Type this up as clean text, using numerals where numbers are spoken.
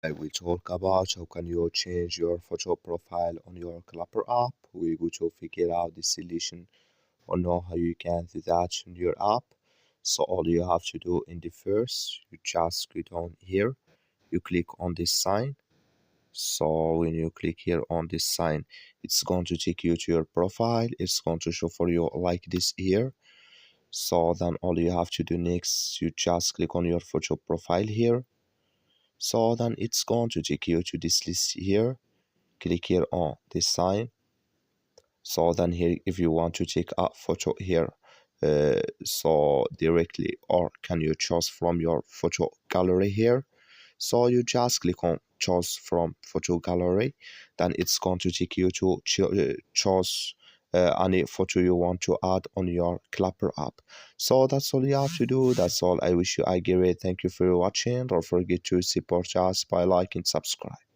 I will talk about how can you change your photo profile on your Clapper app. We're going to figure out the solution or know how you can do that in your app. So all you have to do in the first, you just go down here, you click on this sign. So when you click here on this sign, it's going to take you to your profile. It's going to show for you like this here. So then all you have to do next, you just click on your photo profile here. So then it's going to take you to this list here. Click here on this sign. So then here, if you want to take a photo here, so directly, or can you choose from your photo gallery here? So you just click on choose from photo gallery, then it's going to take you to choose any photo you want to add on your Clapper app. So that's all you have to do. That's all. I wish you a great. Thank you for watching. Don't forget to support us by liking, subscribe.